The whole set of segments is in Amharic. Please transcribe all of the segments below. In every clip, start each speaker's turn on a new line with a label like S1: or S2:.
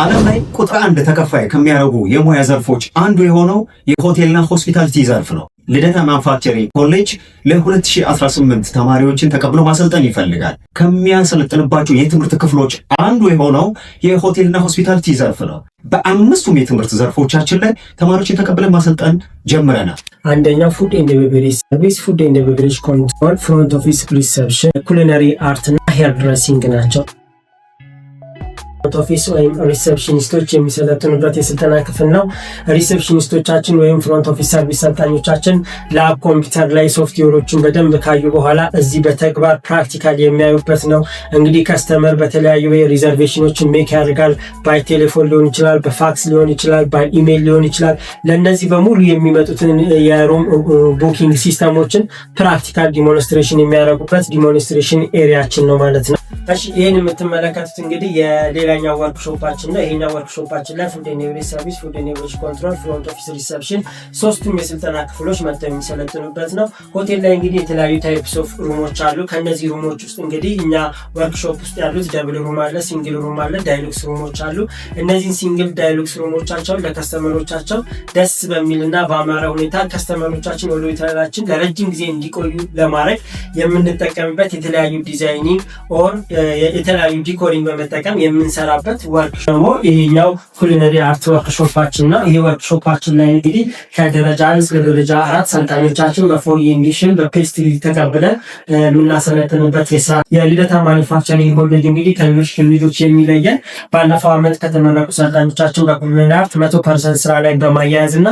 S1: ዓለም ላይ ቁጥር 1 ተከፋይ ከሚያደርጉ የሙያ ዘርፎች አንዱ የሆነው የሆቴልና ሆስፒታሊቲ ዘርፍ ነው። ልደታ ማኑፋክቸሪንግ ኮሌጅ ለ2018 ተማሪዎችን ተቀብሎ ማሰልጠን ይፈልጋል። ከሚያሰለጥንባቸው የትምህርት ክፍሎች አንዱ የሆነው የሆቴልና ሆስፒታሊቲ ዘርፍ ነው። በአምስቱም የትምህርት ዘርፎቻችን ላይ ተማሪዎችን ተቀብለን ማሰልጠን ጀምረናል።
S2: አንደኛው ፉድ ኤንድ ቤቨሬጅ ሰርቪስ፣ ፉድ ኤንድ ቤቨሬጅ ኮንትሮል፣ ፍሮንት ኦፊስ ሪሰፕሽን፣ ኩሊነሪ አርት እና ሄር ድሬሲንግ ናቸው። ፍሮንት ኦፊስ ወይም ሪሴፕሽኒስቶች የሚሰለጥኑበት የስልጠና ክፍል ነው። ሪሴፕሽኒስቶቻችን ወይም ፍሮንት ኦፊስ ሰርቪስ ሰልጣኞቻችን ላብ ኮምፒውተር ላይ ሶፍትዌሮችን በደንብ ካዩ በኋላ እዚህ በተግባር ፕራክቲካል የሚያዩበት ነው። እንግዲህ ከስተመር በተለያዩ ሪዘርቬሽኖችን ሜክ ያደርጋል። ባይ ቴሌፎን ሊሆን ይችላል፣ በፋክስ ሊሆን ይችላል፣ ባይ ኢሜይል ሊሆን ይችላል። ለእነዚህ በሙሉ የሚመጡትን የሩም ቡኪንግ ሲስተሞችን ፕራክቲካል ዲሞንስትሬሽን የሚያደርጉበት ዲሞንስትሬሽን ኤሪያችን ነው ማለት ነው። እሺ ይህን የምትመለከቱት እንግዲህ የሌላኛው ወርክሾፓችን ነው። ይሄኛው ወርክሾፓችን ላይ ፉድ ኤንድ ቤቨሬጅ ሰርቪስ፣ ፉድ ኤንድ ቤቨሬጅ ኮንትሮል፣ ፍሮንት ኦፊስ ሪሰፕሽን ሶስቱም የስልጠና ክፍሎች መጥተው የሚሰለጥኑበት ነው። ሆቴል ላይ እንግዲህ የተለያዩ ታይፕስ ኦፍ ሩሞች አሉ። ከነዚህ ሩሞች ውስጥ እንግዲህ እኛ ወርክሾፕ ውስጥ ያሉት ደብል ሩም አለ፣ ሲንግል ሩም አለ፣ ዳይሉክስ ሩሞች አሉ። እነዚህን ሲንግል ዳይሉክስ ሩሞቻቸው ለከስተመሮቻቸው ደስ በሚልና በአማረ ሁኔታ ከስተመሮቻችን ወደ ሆቴላችን ለረጅም ጊዜ እንዲቆዩ ለማድረግ የምንጠቀምበት የተለያዩ ዲዛይኒንግ ኦር የተለያዩ ዲኮሪንግ በመጠቀም የምንሰራበት ወርክሾፕ ነው። ይሄኛው ኩሊነሪ አርት ወርክሾፓችን ነው። ይሄ ወርክሾፓችን ላይ እንግዲህ ከደረጃ 1 እስከ ደረጃ 4 ሰልጣኞቻችን በፎር ኢንዲሽን በፔስትሪ ተቀብለን የምናሰለጥንበት የስራ የልደታ ማኑፋክቸሪንግ ኮሌጅ እንግዲህ ከሌሎች ኮሌጆች የሚለየን ባለፈው ዓመት ከተመረቁ ሰልጣኞቻችን በኩሊነሪ አርት 100% ስራ ላይ በማያያዝ እና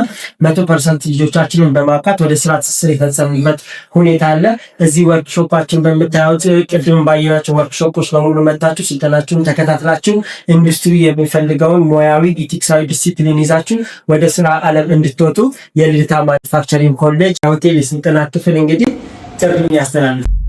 S2: 100% ልጆቻችንን በማብቃት ወደ ስራ ትስስር የፈጸሙበት ሁኔታ አለ። እዚህ ወርክሾፓችን በምታዩት ቅድም ባየናቸው ወርክሾፖች በሙሉ መጣችሁ ስልጠናችሁን ተከታትላችሁ ኢንዱስትሪ የሚፈልገውን ሙያዊ ኢቲክሳዊ ዲሲፕሊን ይዛችሁ ወደ ስራ ዓለም እንድትወጡ የልደታ ማኑፋክቸሪንግ ኮሌጅ ሆቴል የስልጠና ክፍል እንግዲህ ጥሪን ያስተላልፋል።